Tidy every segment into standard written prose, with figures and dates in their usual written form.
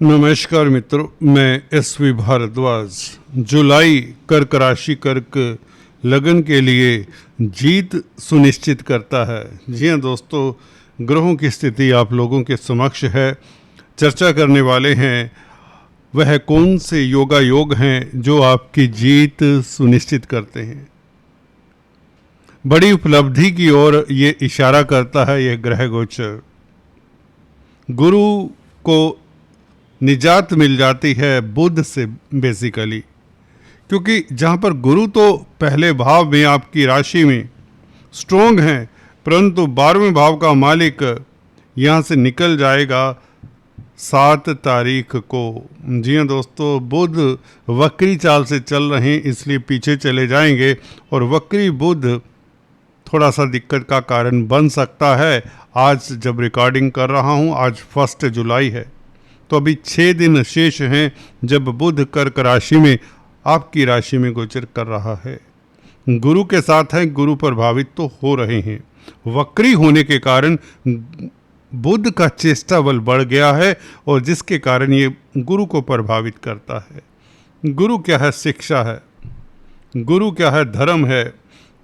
नमस्कार मित्रों, मैं एसवी भारद्वाज। जुलाई कर्क राशि कर्क लगन के लिए जीत सुनिश्चित करता है। जी हाँ दोस्तों, ग्रहों की स्थिति आप लोगों के समक्ष है। चर्चा करने वाले हैं वह कौन से योगा योग हैं जो आपकी जीत सुनिश्चित करते हैं। बड़ी उपलब्धि की ओर ये इशारा करता है यह ग्रह गोचर। गुरु को निजात मिल जाती है बुध से बेसिकली, क्योंकि जहाँ पर गुरु तो पहले भाव में आपकी राशि में स्ट्रोंग हैं, परंतु 12वें भाव का मालिक यहाँ से निकल जाएगा 7 तारीख को। जी हाँ दोस्तों, बुध वक्री चाल से चल रहे हैं, इसलिए पीछे चले जाएंगे और वक्री बुध थोड़ा सा दिक्कत का कारण बन सकता है। आज जब रिकॉर्डिंग कर रहा हूँ, आज 1 जुलाई है, तो अभी 6 दिन शेष हैं जब बुध कर्क राशि में आपकी राशि में गोचर कर रहा है। गुरु के साथ हैं, गुरु प्रभावित तो हो रहे हैं। वक्री होने के कारण बुध का चेष्टा बल बढ़ गया है और जिसके कारण ये गुरु को प्रभावित करता है। गुरु क्या है? शिक्षा है। गुरु क्या है? धर्म है।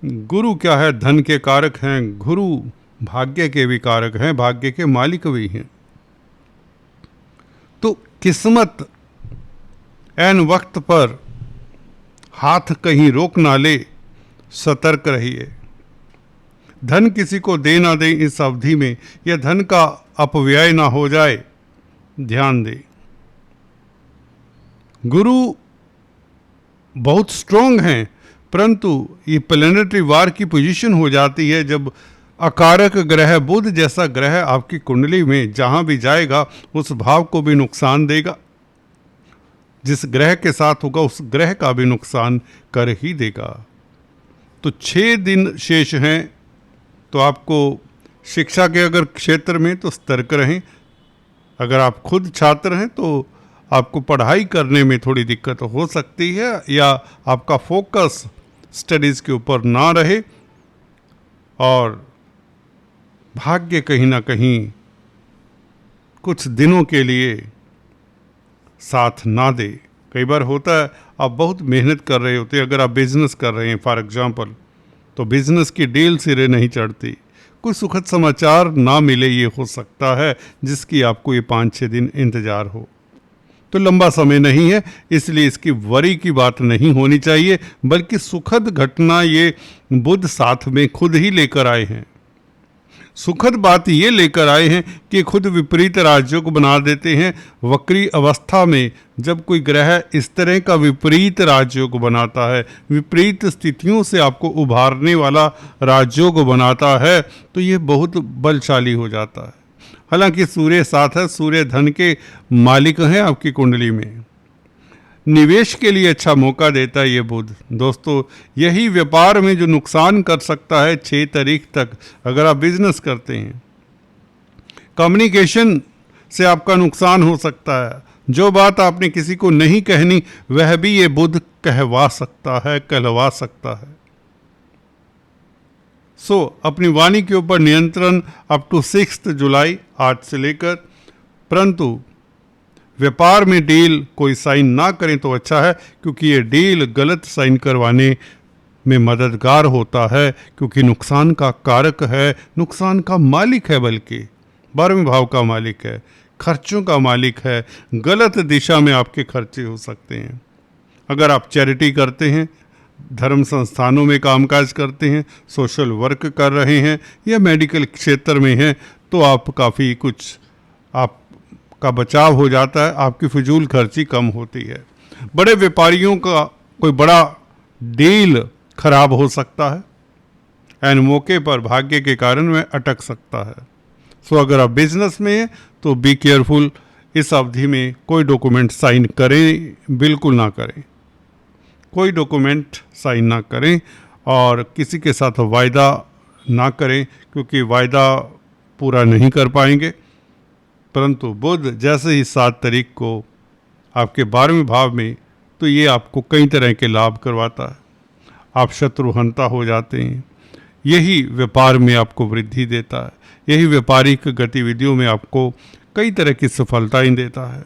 गुरु क्या है? धन के कारक हैं। गुरु भाग्य के भी कारक हैं, भाग्य के मालिक भी हैं। तो किस्मत ऐन वक्त पर हाथ कहीं रोक ना ले, सतर्क रहिए। धन किसी को दे ना दे इस अवधि में, या धन का अपव्यय ना हो जाए, ध्यान दें। गुरु बहुत स्ट्रोंग हैं, परंतु ये प्लैनेटरी वार की पोजीशन हो जाती है जब अकारक ग्रह बुध जैसा ग्रह आपकी कुंडली में जहां भी जाएगा उस भाव को भी नुकसान देगा। जिस ग्रह के साथ होगा उस ग्रह का भी नुकसान कर ही देगा। तो 6 दिन शेष हैं, तो आपको शिक्षा के अगर क्षेत्र में तो सतर्क रहें। अगर आप खुद छात्र हैं तो आपको पढ़ाई करने में थोड़ी दिक्कत हो सकती है, या आपका फोकस स्टडीज़ के ऊपर ना रहे और भाग्य कहीं ना कहीं कुछ दिनों के लिए साथ ना दे। कई बार होता है आप बहुत मेहनत कर रहे होते हैं, अगर आप बिजनेस कर रहे हैं फॉर एग्जांपल, तो बिजनेस की डील सिरे नहीं चढ़ती, कोई सुखद समाचार ना मिले, ये हो सकता है जिसकी आपको ये 5-6 दिन इंतज़ार हो। तो लंबा समय नहीं है, इसलिए इसकी वरी की बात नहीं होनी चाहिए, बल्कि सुखद घटना ये बुध साथ में खुद ही लेकर आए हैं। सुखद बात ये लेकर आए हैं कि खुद विपरीत राजयोग बना देते हैं। वक्री अवस्था में जब कोई ग्रह इस तरह का विपरीत राजयोग बनाता है, विपरीत स्थितियों से आपको उभारने वाला राजयोग बनाता है, तो ये बहुत बलशाली हो जाता है। हालांकि सूर्य साथ है, सूर्य धन के मालिक हैं आपकी कुंडली में, निवेश के लिए अच्छा मौका देता है ये बुध। दोस्तों, यही व्यापार में जो नुकसान कर सकता है 6 तारीख तक, अगर आप बिजनेस करते हैं, कम्युनिकेशन से आपका नुकसान हो सकता है। जो बात आपने किसी को नहीं कहनी वह भी ये बुध कहवा सकता है, कहलवा सकता है। अपनी वाणी के ऊपर नियंत्रण अप टू 6 जुलाई आज से लेकर, परंतु व्यापार में डील कोई साइन ना करें तो अच्छा है, क्योंकि ये डील गलत साइन करवाने में मददगार होता है, क्योंकि नुकसान का कारक है, नुकसान का मालिक है, बल्कि 12वें भाव का मालिक है, खर्चों का मालिक है। गलत दिशा में आपके खर्चे हो सकते हैं। अगर आप चैरिटी करते हैं, धर्म संस्थानों में कामकाज करते हैं, सोशल वर्क कर रहे हैं, या मेडिकल क्षेत्र में हैं, तो आप काफ़ी कुछ का बचाव हो जाता है, आपकी फिजूल खर्ची कम होती है। बड़े व्यापारियों का कोई बड़ा डील खराब हो सकता है, एन मौके पर भाग्य के कारण वह अटक सकता है। अगर आप बिजनेस में हैं तो बी केयरफुल, इस अवधि में कोई डॉक्यूमेंट साइन करें बिल्कुल ना करें, कोई डॉक्यूमेंट साइन ना करें, और किसी के साथ वायदा ना करें, क्योंकि वायदा पूरा नहीं कर पाएंगे। परंतु बुध जैसे ही 7 तारीख को आपके 12वें भाव में, तो ये आपको कई तरह के लाभ करवाता है। आप शत्रुहंता हो जाते हैं, यही व्यापार में आपको वृद्धि देता है, यही व्यापारिक गतिविधियों में आपको कई तरह की सफलताएं देता है।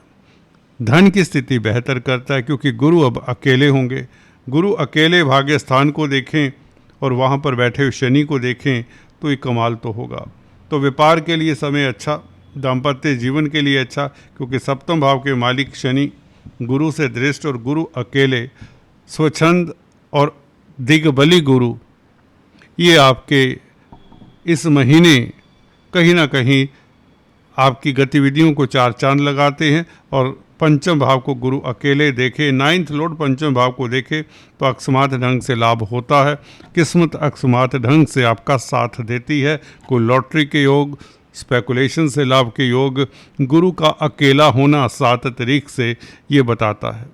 धन की स्थिति बेहतर करता है क्योंकि गुरु अब अकेले होंगे। गुरु अकेले भाग्य स्थान को देखें और वहाँ पर बैठे हुए शनि को देखें तो ये कमाल तो होगा। तो व्यापार के लिए समय अच्छा, दाम्पत्य जीवन के लिए अच्छा, क्योंकि सप्तम भाव के मालिक शनि गुरु से दृष्ट और गुरु अकेले स्वच्छंद और दिग्बली गुरु ये आपके इस महीने कहीं ना कहीं आपकी गतिविधियों को चार चांद लगाते हैं। और पंचम भाव को गुरु अकेले देखे, 9th लॉर्ड पंचम भाव को देखे तो अकस्मात ढंग से लाभ होता है। किस्मत अकस्मात ढंग से आपका साथ देती है। कोई लॉटरी के योग, स्पेकुलेशन से लाभ के योग गुरु का अकेला होना 7 तारीख से ये बताता है।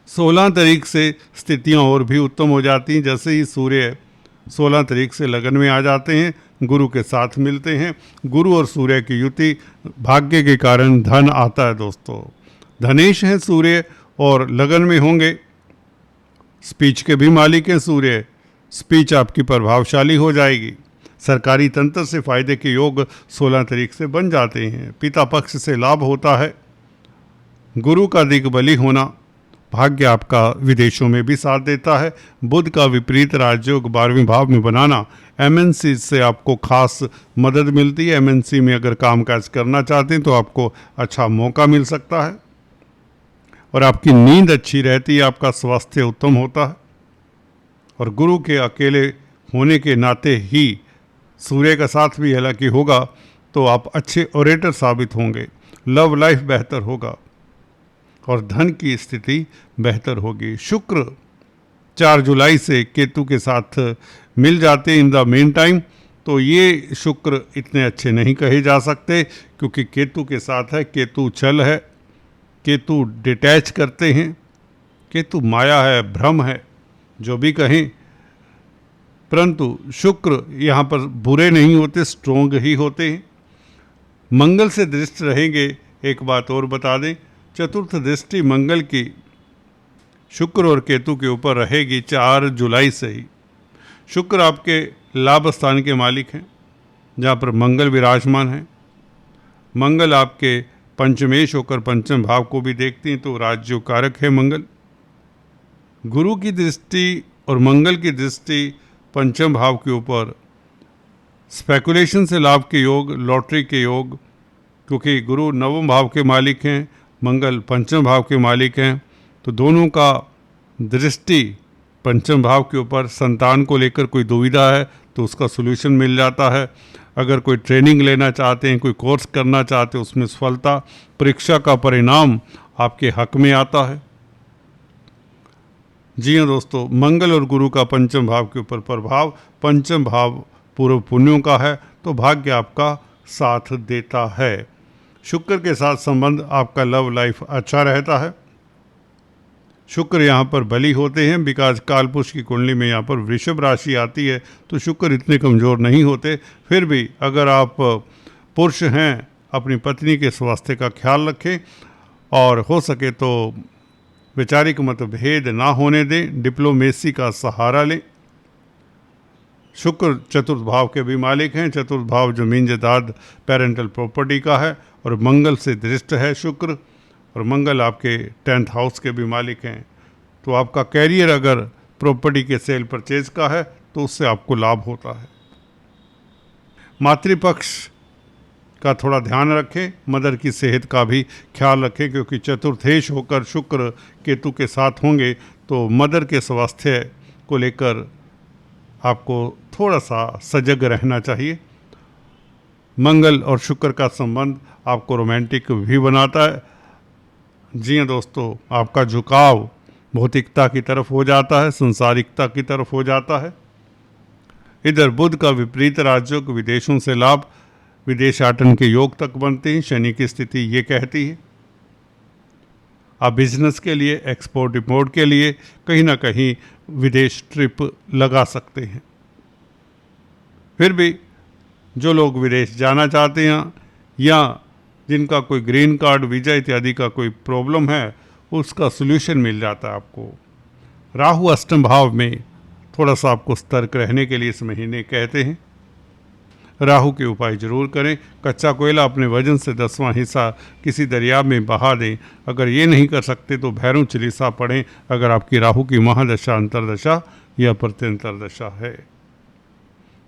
16 तारीख से स्थितियां और भी उत्तम हो जाती हैं। जैसे ही सूर्य 16 तारीख से लगन में आ जाते हैं, गुरु के साथ मिलते हैं। गुरु और सूर्य की युति, भाग्य के कारण धन आता है दोस्तों। धनेश हैं सूर्य और लगन में होंगे। स्पीच के भी मालिक हैं सूर्य, स्पीच आपकी प्रभावशाली हो जाएगी। सरकारी तंत्र से फायदे के योग 16 तारीख से बन जाते हैं। पिता पक्ष से लाभ होता है। गुरु का दिग्बली होना, भाग्य आपका विदेशों में भी साथ देता है। बुध का विपरीत राजयोग 12वें भाव में बनाना, एमएनसी से आपको खास मदद मिलती है। एमएनसी में अगर कामकाज करना चाहते हैं तो आपको अच्छा मौका मिल सकता है और आपकी नींद अच्छी रहती है, आपका स्वास्थ्य उत्तम होता है। और गुरु के अकेले होने के नाते ही सूर्य का साथ भी हालांकि होगा तो आप अच्छे ओरेटर साबित होंगे। लव लाइफ बेहतर होगा और धन की स्थिति बेहतर होगी। शुक्र 4 जुलाई से केतु के साथ मिल जाते इन द मेन टाइम, तो ये शुक्र इतने अच्छे नहीं कहे जा सकते क्योंकि केतु के साथ है। केतु छल है, केतु डिटैच करते हैं, केतु माया है, भ्रम है, जो भी कहें। परंतु शुक्र यहाँ पर बुरे नहीं होते, स्ट्रोंग ही होते हैं। मंगल से दृष्ट रहेंगे। एक बात और बता दें, चतुर्थ दृष्टि मंगल की शुक्र और केतु के ऊपर रहेगी 4 जुलाई से ही। शुक्र आपके लाभ स्थान के मालिक हैं जहाँ पर मंगल विराजमान है। मंगल आपके पंचमेश होकर पंचम भाव को भी देखते हैं तो राज्य कारक है मंगल। गुरु की दृष्टि और मंगल की दृष्टि पंचम भाव के ऊपर, स्पेकुलेशन से लाभ के योग, लॉटरी के योग, क्योंकि गुरु नवम भाव के मालिक हैं, मंगल पंचम भाव के मालिक हैं, तो दोनों का दृष्टि पंचम भाव के ऊपर। संतान को लेकर कोई दुविधा है तो उसका सलूशन मिल जाता है। अगर कोई ट्रेनिंग लेना चाहते हैं, कोई कोर्स करना चाहते हैं, उसमें सफलता, परीक्षा का परिणाम आपके हक में आता है। जी हाँ दोस्तों, मंगल और गुरु का पंचम भाव के ऊपर प्रभाव, पंचम भाव पूर्व पुण्यों का है तो भाग्य आपका साथ देता है। शुक्र के साथ संबंध आपका लव लाइफ अच्छा रहता है। शुक्र यहाँ पर बली होते हैं बिकॉज कालपुरुष की कुंडली में यहाँ पर वृषभ राशि आती है तो शुक्र इतने कमज़ोर नहीं होते। फिर भी अगर आप पुरुष हैं, अपनी पत्नी के स्वास्थ्य का ख्याल रखें और हो सके तो वैचारिक मतभेद ना होने दें, डिप्लोमेसी का सहारा लें। शुक्र चतुर्थ भाव के भी मालिक हैं। चतुर्थ भाव जमीन जायदाद पेरेंटल प्रॉपर्टी का है और मंगल से दृष्ट है शुक्र, और मंगल आपके 10th हाउस के भी मालिक हैं। तो आपका कैरियर अगर प्रॉपर्टी के सेल परचेज का है तो उससे आपको लाभ होता है। मातृपक्ष का थोड़ा ध्यान रखें, मदर की सेहत का भी ख्याल रखें क्योंकि चतुर्थेश होकर शुक्र केतु के साथ होंगे तो मदर के स्वास्थ्य को लेकर आपको थोड़ा सा सजग रहना चाहिए। मंगल और शुक्र का संबंध आपको रोमांटिक भी बनाता है। जी हाँ दोस्तों, आपका झुकाव भौतिकता की तरफ हो जाता है, संसारिकता की तरफ हो जाता है। इधर बुध का विपरीत राजयोग, विदेशों से लाभ, विदेशाटन के योग तक बनते हैं। शनि की स्थिति ये कहती है आप बिजनेस के लिए, एक्सपोर्ट इंपोर्ट के लिए कहीं ना कहीं विदेश ट्रिप लगा सकते हैं। फिर भी जो लोग विदेश जाना चाहते हैं या जिनका कोई ग्रीन कार्ड, वीज़ा इत्यादि का कोई प्रॉब्लम है, उसका सलूशन मिल जाता है आपको। राहु अष्टम भाव में थोड़ा सा आपको सतर्क रहने के लिए इस महीने कहते हैं। राहु के उपाय जरूर करें। कच्चा कोयला अपने वजन से 10वां हिस्सा किसी दरिया में बहा दें। अगर ये नहीं कर सकते तो भैरव चालीसा पढ़ें अगर आपकी राहु की महादशा, अंतरदशा या प्रत्यंतर दशा है।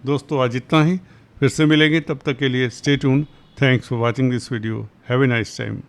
दोस्तों आज इतना ही, फिर से मिलेंगे, तब तक के लिए stay tune. Thanks for watching this video. Have a nice time.